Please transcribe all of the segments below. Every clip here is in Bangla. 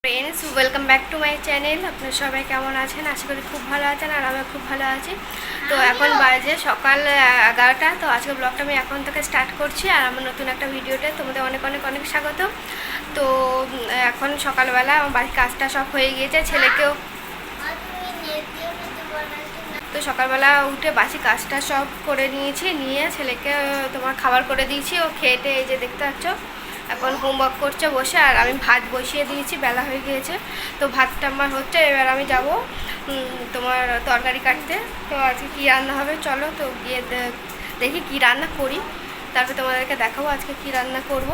Friends, welcome back to my channel. আপনারা সবাই কেমন আছেন? আশা করি খুব ভালো আছেন, আর আমি খুব ভালো আছি। তো এখন বাজে সকাল 11টা। তো আজকে ব্লগটা আমি এখন থেকে স্টার্ট করছি, আর আমার নতুন একটা ভিডিওতে তোমাদের অনেক অনেক অনেক স্বাগত। তো এখন সকালবেলা আমার বাড়ির কাজটা সব হয়ে গিয়েছে, ছেলেকেও তো সকালবেলা উঠে বাসি কাজটা সব করে নিয়েছি, নিয়ে ছেলেকে তোমার খাবার করে দিয়েছি। ও খেটে এই যে দেখতে পাচ্ছ এখন হোমওয়ার্ক করছে বসে, আর আমি ভাত বসিয়ে দিয়েছি, বেলা হয়ে গিয়েছে। তো ভাতটা আমার হচ্ছে, এবার আমি যাব তোমার তরকারি কাটতে। তো আজকে কী রান্না হবে চলো তো গিয়ে দেখি কি রান্না করি, তারপর তোমাদেরকে দেখাবো আজকে কি রান্না করব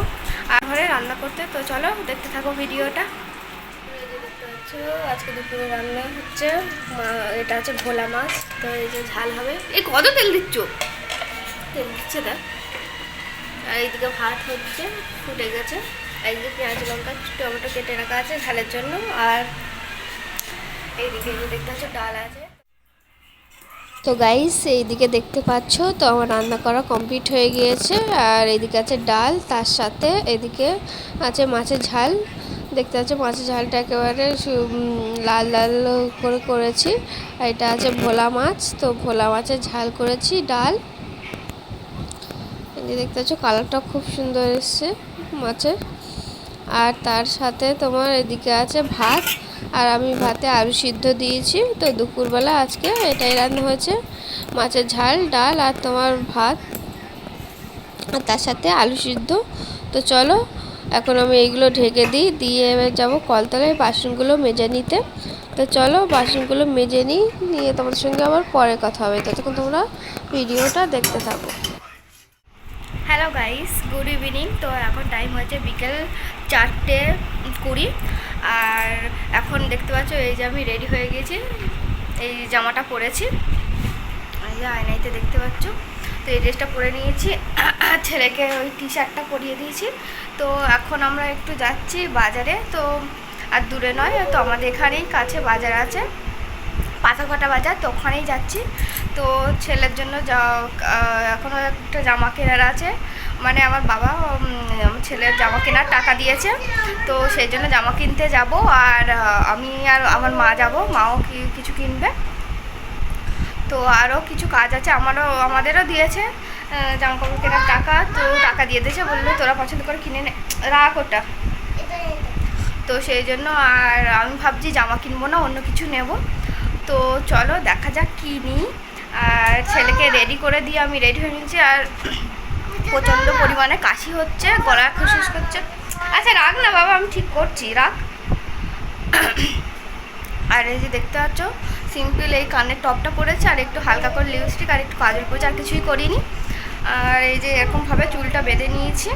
আর ঘরে রান্না করতে। তো চলো দেখতে থাকো ভিডিওটা। আজকে দুপুরে রান্না হচ্ছে, এটা হচ্ছে ভোলা মাছ। তো এই যে ঝাল হবে। এই কত তেল দিচ্ছ? তেল দিচ্ছে দেখ। আর এইদিকে ভাত হচ্ছে, ফুটে গেছে। এইদিকে পেঁয়াজ লঙ্কা টমেটো কেটে রাখা আছে ঝালের জন্য, আর এইদিকে দেখতে পাচ্ছ ডাল আছে। তো গাইস এইদিকে দেখতে পাচ্ছ তো আমার রান্না করা কমপ্লিট হয়ে গিয়েছে, আর এইদিকে আছে ডাল, তার সাথে এদিকে আছে মাছের ঝাল। দেখতে পাচ্ছ মাছের ঝালটা একেবারে লাল লাল করে করেছি। এটা আছে ভোলা মাছ, তো ভোলা মাছের ঝাল করেছি ডাল। এই দেখতে পাচ্ছ কালারটা খুব সুন্দর এসছে মাছের। আর তার সাথে তোমার এদিকে আছে ভাত, আর আমি ভাতে আলু সিদ্ধ দিয়েছি। তো দুপুরবেলা আজকে এটাই রান্না হয়েছে, মাছের ঝাল ডাল আর তোমার ভাত, আর তার সাথে আলু সিদ্ধ। তো চলো এখন আমি এইগুলো ঢেকে দিই, দিয়ে এবার যাবো কলতলায় বাসনগুলো মেজে নিতে। তো চলো বাসনগুলো মেজে নিয়ে তোমাদের সঙ্গে আবার পরে কথা হবে, ততক্ষণ তোমরা ভিডিওটা দেখতে থাকো। Hello guys, good evening. তো এখন টাইম হয়েছে বিকেল 4:20, আর এখন দেখতে পাচ্ছ এই যে আমি রেডি হয়ে গেছি, এই জামাটা পরেছি, এই যে আয়নাইতে দেখতে পাচ্ছ। তো এই ড্রেসটা পরে নিয়েছি, ছেলেকে ওই টি শার্টটা পরিয়ে দিয়েছি। তো এখন আমরা একটু যাচ্ছি বাজারে, তো আর দূরে নয়, তো আমাদের এখানেই কাছে বাজার আছে, পাতাঘাটা বাজার, তো ওখানেই যাচ্ছি। তো ছেলের জন্য এখনও একটা জামা কেনার আছে, মানে আমার বাবা ছেলের জামা কেনার টাকা দিয়েছে, তো সেই জন্য জামা কিনতে যাব। আর আমি আর আমার মা যাব, মাও কিছু কিনবে। তো আরও কিছু কাজ আছে, আমাদেরও দিয়েছে জামা কাপড় কেনার টাকা, তো টাকা দিয়ে দিয়েছে, বললো তোরা পছন্দ করে কিনে নে, রাখ ওটা। তো সেই জন্য আর আমি ভাবছি জামা কিনবো না, অন্য কিছু নেব। তো চলো দেখা যাক কী নিই। আর ছেলেকে রেডি করে দিয়ে আমি রেডি হয়ে নিয়েছি, আর প্রচণ্ড পরিমাণে কাশি হচ্ছে, গলা খুশখুশ করছে। আচ্ছা রাখ না বাবা, আমি ঠিক করছি, রাখ। আর এই যে দেখতে পাচ্ছ সিম্পল এই কানের টপটা পরেছে, আর একটু হালকা করে লিপস্টিক আর একটু কাজল পরেছে, আর কিছুই করিনি। আর এই যে এরকমভাবে চুলটা বেঁধে নিয়েছি।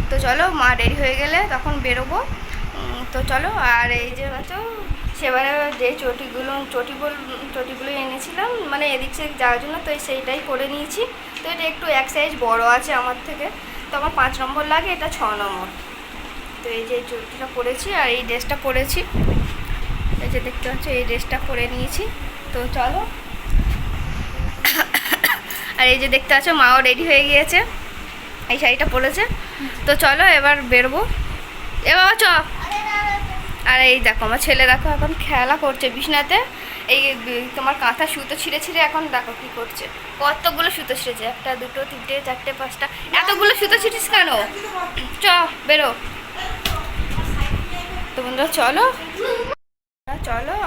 তো চলো মা রেডি হয়ে গেলে তখন বেরোবো। তো চলো, আর এই যে হয়তো সেবারে যে চটিগুলো এনেছিলাম, মানে এদিক সেদিক যাওয়ার জন্য, তো সেইটাই করে নিয়েছি। তো এটা একটু এক সাইজ বড় আছে আমার থেকে, তো আমার 5 নম্বর লাগে, এটা 6 নম্বর। তো এই যে চটিটা পরেছি, আর এই ড্রেসটা পরেছি, এই যে দেখতে পাচ্ছ এই ড্রেসটা পরে নিয়েছি। তো চলো, আর এই যে দেখতে পাচ্ছ মাও রেডি হয়ে গিয়েছে, এই শাড়িটা পরেছে। তো চলো এবার বেরোবো, এ বাবা চ। আর এই দেখো আমার ছেলে, দেখো এখন খেলা করছে বিছনাতে, এই তোমার কাঁথা সুতো ছিঁড়ে ছিঁড়ে এখন দেখো কী করছে। কতগুলো সুতো ছিঁড়েছে, 1 2 3 4 5টা, এতগুলো সুতো ছিঁড়িস কেন? চ বেরো। তো বন্ধুরা চলো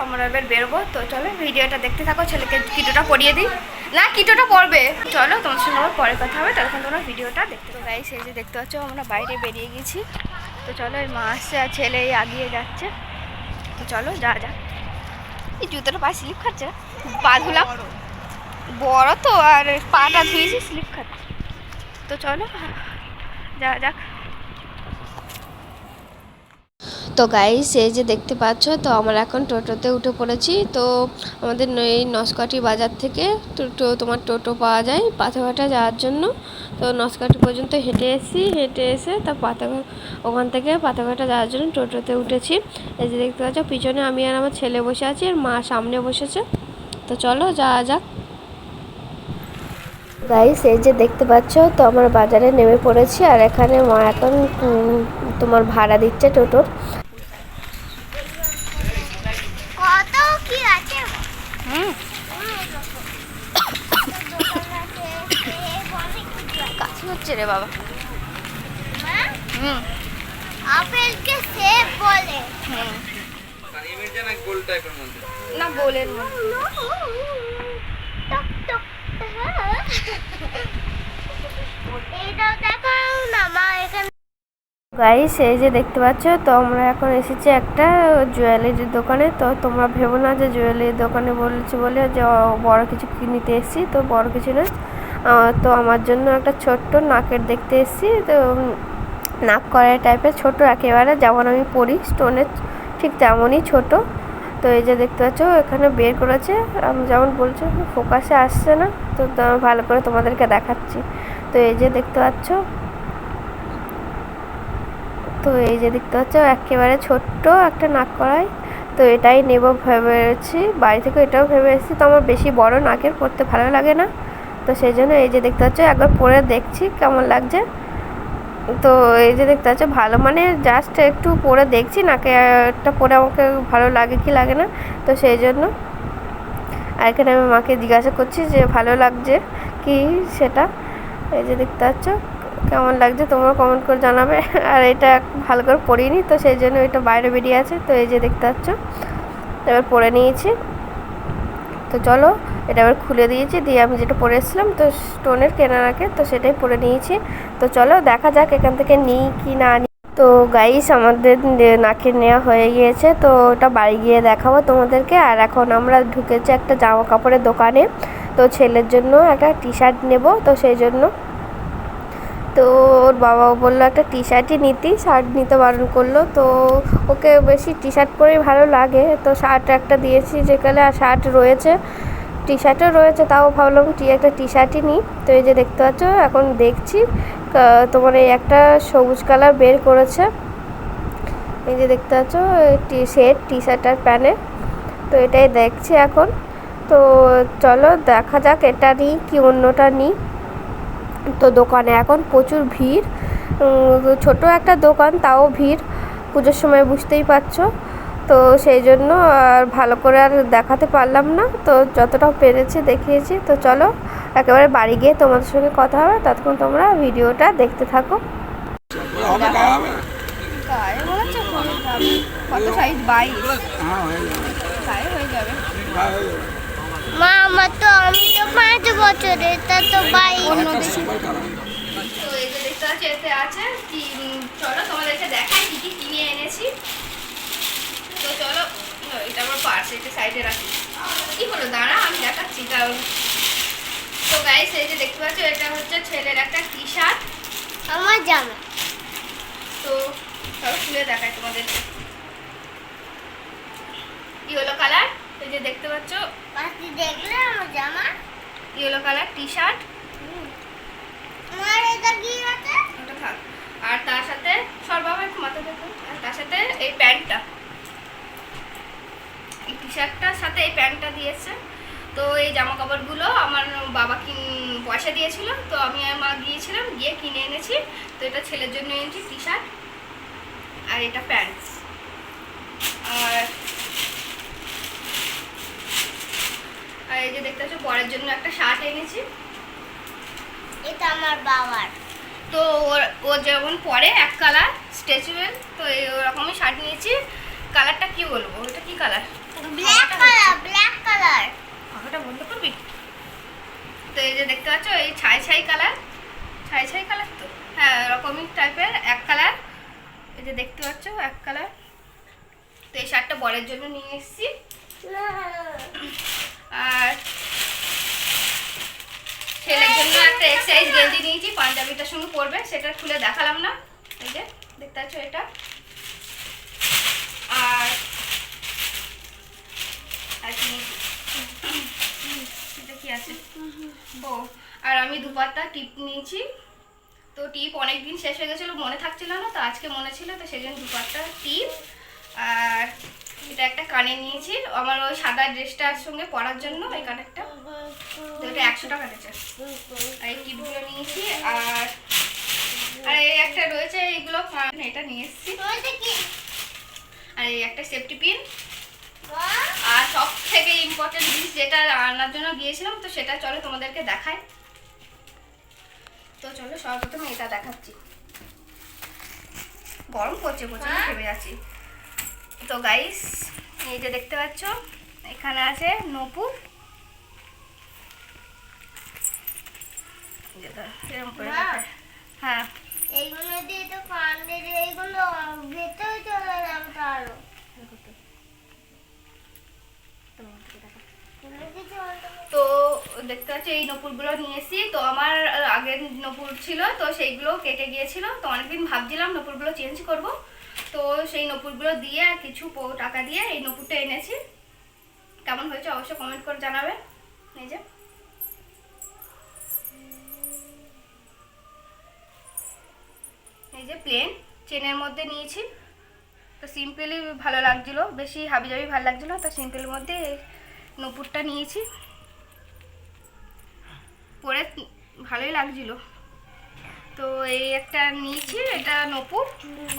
আমরা এবার বেরোবো। তো চলো ভিডিওটা দেখতে থাকো, ছেলেকে কিটোটা পরিয়ে দিই, না কিটোটা পরবে। চলো তোমার সঙ্গে আবার পরে কথা হবে, তখন তোমরা ভিডিওটা দেখতে। তো গাইস এই যে দেখতে পাচ্ছ আমরা বাইরে বেরিয়ে গেছি। তো চলো এই মা আসছে, আর ছেলে আগিয়ে যাচ্ছে। তো চলো যা এই জুতোটা পায়ে স্লিপ খাচ্ছে, পা ধুলাম বড় তো, আর পাটা ধুয়েছি স্লিপ খাচ্ছে। তো চলো যাক। তো গাইস এই যে দেখতে পাচ্ছ তো আমরা এখন টোটোতে উঠে পড়েছি। তো আমাদের এই নস্কাটি বাজার থেকে তোমার টোটো পাওয়া যায় পাতাঘাটা যাওয়ার জন্য। তো নস্কাটি পর্যন্ত হেঁটে এসে তা ওখান থেকে পাতাঘাটা যাওয়ার জন্য টোটোতে উঠেছি। এই যে দেখতে পাচ্ছ পিছনে আমি আর আমার ছেলে বসে আছি, আর মা সামনে বসেছে। তো চলো যাক। গাইস এই যে দেখতে পাচ্ছ তো আমরা বাজারে নেমে পড়েছি, আর এখানে মা এখন তোমার ভাড়া দিচ্ছে টোটোর। কাশি হচ্ছে রে বাবা। আপেলকে সেব বলে। না গোলের মধ্যে। এইটাও দেখাও না মা এখানে। গাইস এই যে দেখতে পাচ্ছ, তো আমরা এখন এসেছি একটা জুয়েলারির দোকানে। তো তোমরা ভেবো না যে জুয়েলারির দোকানে বলেছি বলে যে বড় কিছু কিনতে এসেছি, তো বড় কিছু নয়। তো আমার জন্য একটা ছোট্ট নাকের দেখতে এসেছি। তো নাক করার টাইপের ছোট, একেবারে যেমন আমি পরি স্টোনের ঠিক তেমনই ছোট। তো এই যে দেখতে পাচ্ছ এখানে বের করেছে, আমি যেমন বলছি ফোকাসে আসছে না, তো ভালো করে তোমাদেরকে দেখাচ্ছি। তো এই যে দেখতে পাচ্ছ, তো এই যে দেখতে পাচ্ছ একেবারে ছোট্ট একটা নাক করাই। তো এটাই নেব ভেবেছি, বাড়ি থেকে এটাও ভেবে এসেছি। তো আমার বেশি বড় নাকের পরতে ভালো লাগে না, তো সেই জন্য এই যে দেখতে পাচ্ছ একবার পরে দেখছি কেমন লাগছে। তো এই যে দেখতে পাচ্ছ ভালো, মানে জাস্ট একটু পরে দেখছি নাকে একটা পরে আমাকে ভালো লাগে কি লাগে না, তো সেই জন্য। আর এখানে আমি মাকে জিজ্ঞাসা করছি যে ভালো লাগছে কি সেটা। এই যে দেখতে পাচ্ছ কেমন লাগছে তোমরা কমেন্ট করে জানাবে। আর এটা ভালো করে পরিনি, তো সেই জন্য এটা বাইরে বেরিয়ে আছে। তো এই যে দেখতে পাচ্ছ এবার পরে নিয়েছি। তো চলো এটা এবার খুলে দিয়েছি, দিয়ে আমি যেটা পরে এসেছিলাম তো স্টোনের কেনার আগে, তো সেটাই পরে নিয়েছি। তো চলো দেখা যাক এখান থেকে নিই কি না নিই। তো গাইস আমাদের নাকের নেওয়া হয়ে গিয়েছে, তো ওটা বাড়ি গিয়ে দেখাবো তোমাদেরকে। আর এখন আমরা ঢুকেছি একটা জামা কাপড়ের দোকানে। তো ছেলের জন্য একটা টি শার্ট নেব, তো সেই জন্য। তো ওর বাবাও বললো একটা টি শার্টই নিতে, শার্ট নিতে বারণ করলো। তো ওকে বেশি টি শার্ট পরেই ভালো লাগে, তো শার্ট একটা দিয়েছি যেখানে, আর শার্ট রয়েছে, টি শার্টও রয়েছে, তাও ভাবলাম একটা টি শার্টই নিই। তো এই যে দেখতে পাচ্ছ এখন দেখছি তোমার এই একটা সবুজ কালার বের করেছে, এই যে দেখতে পাচ্ছ সেট টি শার্ট আর প্যান্টের। তো এটাই দেখছি এখন। তো চলো দেখা যাক এটা নিই কি অন্যটা নিই। তো দোকানে এখন প্রচুর ভিড়, ছোট একটা দোকান তাও ভিড়, পুজোর সময় বুঝতেই পারছো। তো সেই জন্য আর ভালো করে আর দেখাতে পারলাম না, তো যতটা পেরেছি দেখিয়েছি। তো চলো একেবারে বাড়ি গিয়ে তোমাদের সঙ্গে কথা হবে, ততক্ষণ তোমরা ভিডিওটা দেখতে থাকো। কত সাইজ? 22 হয়ে যাবে। মা আমার তো, আমি তো 5 বছরের, তা তো বাই। তো এই যে দেখতে পাচ্ছি এতে আছে কি, চলো তোমাদেরকে দেখাই কি কি কিনে এনেছি। তো চলো এটা আমার পার্স, এটা সাইডে রাখি। কি হলো দাঁড়া আমি দেখাচ্ছি। তো গাইস এই যে দেখতে পাচ্ছ এটা হচ্ছে ছেলের একটা টি শার্ট, আমার জামা। তো চলো খুলে দেখাই তোমাদেরকে। ইয়েলো কালার, এই যে দেখতে পাচ্ছ পাশে দেখলে আমার জামা ইয়েলো কালার টি শার্ট। আমার এটা কি আছে? ওটা থাক। আর তার সাথে সর্বাভাবে মাথা দেখো, আর তার সাথে এই প্যান্টটা, এই টি শার্টটার সাথে এই প্যান্টটা দিয়েছে। তো এই জামা কাপড়গুলো আমার বাবা পয়সা দিয়েছিল, তো আমি আর মা গিয়েছিলাম, গিয়ে কিনে এনেছি। তো এটা ছেলের জন্য এনেছি টি শার্ট, আর এটা প্যান্ট। আর এই যে দেখতে পাচ্ছ বরের জন্য একটা শার্ট এনেছি, এটা আমার বাবার। তো ও যেমন পরে এক কালার স্ট্রেচেবল, তো ওরকমই শার্ট নিয়েছি। কালারটা কি বলবো, এটা কি colour? Black colour, black colour. কথাটা বন্ধ করবি? তো এই যে দেখতে পাচ্ছ এই ছাই ছাই কালার, ছাই ছাই কালার, তো হ্যাঁ এরকমই টাইপের এক কালার। এই যে দেখতে পাচ্ছ এক কালার। তো এই শার্টটা বরের জন্য নিয়ে এসেছি। আর ছেলের জন্য একটা এক্সারসাইজ গেঞ্জি নিয়েছি, পাঞ্জাবিটার সঙ্গে পরবে, সেটা খুলে দেখালাম না। এই যে দেখতে পাচ্ছ এটা। আর এটা কি আছে? ও আর আমি দুপাট্টা টিপ নিয়েছি। তো টিপ অনেকদিন শেষ হয়ে গেছিলো, মনে থাকছিল না, তো আজকে মনে ছিল, তো সেই জন্য দুপাট্টা টিপ। আর এটা একটা কানে নিয়েছি আমার ওই সাদা ড্রেসটার সঙ্গে পরার জন্য, এই কানেরটা। তো এটা 100 টাকা দিয়েছে। আর এই টিপগুলো নিয়েছি। আর এই একটা রয়েছে, এইগুলো এটা নিয়ে এসেছি। আর এই একটা সেফটি পিন। আর সব থেকে ইম্পর্টেন্ট জিনিস যেটা রান্নার জন্য গিয়েছিলাম, তো সেটা চলো তোমাদেরকে দেখাই। তো চলো সর্বপ্রথম এটা দেখাচ্ছি। গরম পড়ছে, প্রচুর ভেবে যাচ্ছি। তো গাইস এই যে দেখতে পাচ্ছ এখানে আছে নপুর, এরকম করে দেখায়। হ্যাঁ এইগুলো দিয়ে তো কান্দে, এইগুলো ভেতরে চলে যাবে আরো। তো দেখতে পাচ্ছ এই নপুরগুলো নিয়ে এসেছি। তো আমার আগের নপুর ছিল, তো সেইগুলো কেটে গিয়েছিল। তো অনেকদিন ভাবছিলাম নপুরগুলো চেঞ্জ করব, তো সেই নপুরগুলো দিয়ে আর কিছু টাকা দিয়ে এই নপুরটা এনেছি। কেমন হয়েছে অবশ্যই কমেন্ট করে জানাবেন। এই যে প্লেন চেনের মধ্যে নিয়েছি। তো সিম্পলি ভালো লাগছিল, বেশি হাবিজাবি ভালো লাগছিল, তো সিম্পলের মধ্যে নপুরটা নিয়েছি। পরে ভালোই লাগছিল। তো এই একটা নিয়েছি, এটা নপুর।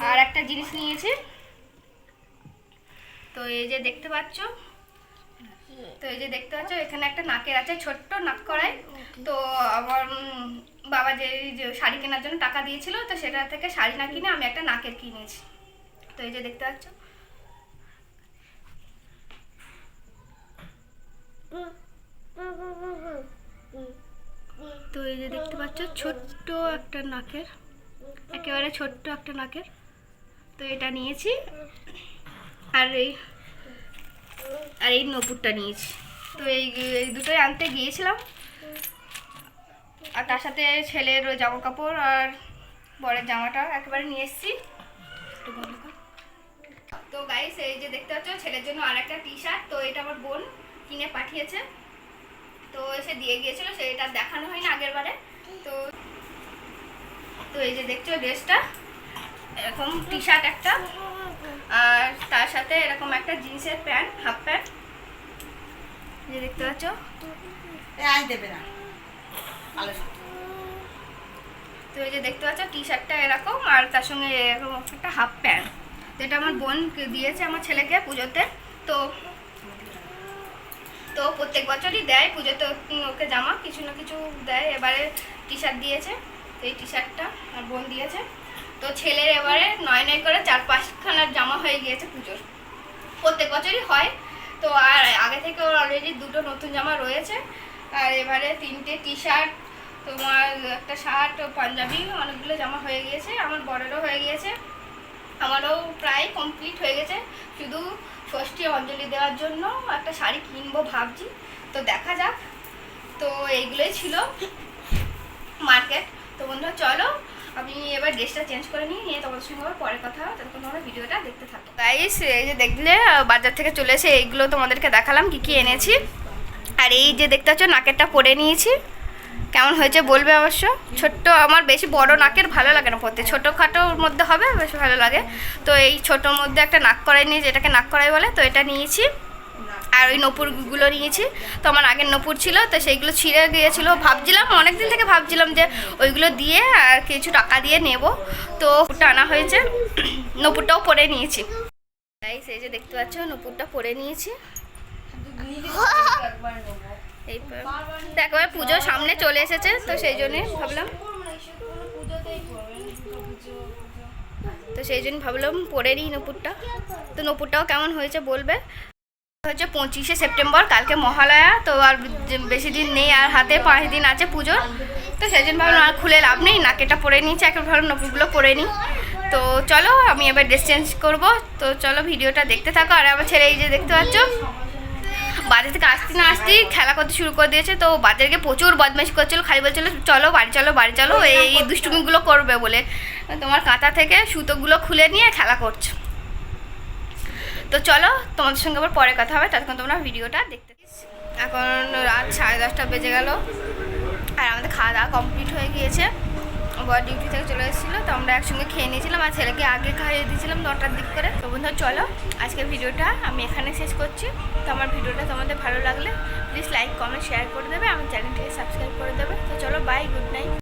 আর একটা জিনিস নিয়েছি, তো এই যে দেখতে পাচ্ছ, এখানে একটা নাকের আছে, ছোট্ট নাক করাই। তো আমার বাবা যে শাড়ি কেনার জন্য টাকা দিয়েছিল, তো সেটা থেকে শাড়ি না কিনে আমি একটা নাকের কিনেছি। তো এই যে দেখতে পাচ্ছ। তো এই যে দেখতে পাচ্ছ ছোট্ট একটা নাকের, একেবারে ছোট্ট একটা নাকের। তো এটা নিয়েছি। আর এই নপুরটা নিয়েছি। তো এই দুটোই আনতে গিয়েছিলাম। আর তার সাথে ছেলের জামা কাপড় আর বরের জামাটা একেবারে নিয়ে এসেছি। তো গাইস এই যে দেখতে পাচ্ছ ছেলের জন্য আর একটা টি শার্ট। তো এটা আমার বোন কিনে পাঠিয়েছে, তো এসে দিয়ে গিয়েছিল, সেটা দেখানো হয়নি আগের বারে। তো এই যে দেখছো ড্রেসটা, এরকম টি শার্ট একটা, আর তার সাথে এরকম একটা জিন্সের প্যান্ট, হাফ প্যান্ট। যে দেখতে পাচ্ছ তো এই যে দেখতে পাচ্ছ টি শার্টটা এরকম, আর তার সঙ্গে এরকম একটা হাফ প্যান্ট। যেটা আমার বোন দিয়েছে আমার ছেলেকে পুজোতে। তো প্রত্যেক বছরই দেয় পুজোতে ওকে জামা, কিছু না কিছু দেয়। এবারে টি শার্ট দিয়েছে, তো এই টি শার্টটা আমার বোন দিয়েছে। তো ছেলের এবারে 9 করে 4-5খানার জামা হয়ে গিয়েছে পুজোর। প্রত্যেক বছরই হয়। তো আর আগে থেকে ওর অলরেডি 2টো নতুন জামা রয়েছে। আর এবারে 3টে টি শার্ট, তোমার একটা শার্ট, পাঞ্জাবি, অনেকগুলো জামা হয়ে গিয়েছে। আমার বড়েরও হয়ে গিয়েছে, আমারও প্রায় কমপ্লিট হয়ে গেছে। শুধু ষষ্ঠী অঞ্জলি দেওয়ার জন্য একটা শাড়ি কিনবো ভাবছি, তো দেখা যাক। তো এইগুলোই ছিল মার্কেট। তো বন্ধুরা চলো আমি এবার ড্রেসটা চেঞ্জ করে নিয়ে তোমাদের সঙ্গে আবার পরে কথা হবে, ততক্ষণ তোমরা ভিডিওটা দেখতে থাকো। গাইস এই যে দেখলে বাজার থেকে চলে এসে এইগুলো তোমাদেরকে দেখালাম কি কি এনেছি। আর এই যে দেখতে পাচ্ছ নাকেরটা পরে নিয়েছি, কেমন হয়েছে বলবে অবশ্য। ছোট্ট, আমার বেশি বড় নাকের ভালো লাগে না পরতে, ছোটোখাটোর মধ্যে হবে বেশি ভালো লাগে। তো এই ছোটোর মধ্যে একটা নাক করাই নিয়েছি, এটাকে নাক করাই বলে, তো এটা নিয়েছি। আর ওই নপুরগুলো নিয়েছি। তো আমার আগের নপুর ছিল, তো সেইগুলো ছিঁড়ে গিয়েছিলো। ভাবছিলাম অনেকদিন থেকে ভাবছিলাম যে ওইগুলো দিয়ে আর কিছু টাকা দিয়ে নেব। তো ওটা আনা হয়েছে, নপুরটাও পরে নিয়েছি। তাই সেই যে দেখতে পাচ্ছ নপুরটা পরে নিয়েছি। এই একবার পুজো সামনে চলে এসেছে, তো সেই জন্যে ভাবলাম পরে নিই নপুরটা। তো নপুরটাও কেমন হয়েছে বলবে। হচ্ছে 25শে সেপ্টেম্বর, কালকে মহালয়া। তো আর বেশি দিন নেই, আর হাতে 5 দিন আছে পুজোর। তো সেই জন্য ভাবলাম আর খুলে লাভ নেই, নাকেটা পরে নিয়েছি, একবার ভাবলাম নপুরগুলো পরে নিই। তো চলো আমি এবার ড্রেস চেঞ্জ করবো। তো চলো ভিডিওটা দেখতে থাকো। আর আমার ছেলে এই যে দেখতে পাচ্ছ বাজার থেকে আসতে না আসতেই খেলা করতে শুরু করে দিয়েছে। তো বাজারে গিয়ে প্রচুর বদমাইশি করছিল, খালি বলছিল চলো বাড়ি চলো বাড়ি চলো, এই দুষ্টুমিগুলো করবে বলে তোমার কাঁথা থেকে সুতোগুলো খুলে নিয়ে খেলা করছো। তো চলো তোমাদের সঙ্গে আবার পরে কথা হবে, ততক্ষণ তোমরা ভিডিওটা দেখতে। এখন রাত 10:30 বেজে গেল, আর আমাদের খাওয়া দাওয়া কমপ্লিট হয়ে গিয়েছে। বর ডিউটি থেকে চলে এসেছিলো, তো আমরা একসঙ্গে খেয়ে নিয়েছিলাম, আর ছেলেকে আগে খাইয়ে দিয়েছিলাম 9টার দিক করে। তো বন্ধুরা চলো আজকের ভিডিওটা আমি এখানে শেষ করছি। তো আমার ভিডিওটা তোমাদের ভালো লাগলে প্লিজ লাইক কমেন্ট শেয়ার করে দেবে, আমার চ্যানেলটিকে সাবস্ক্রাইব করে দেবে। তো চলো বাই, গুড নাইট।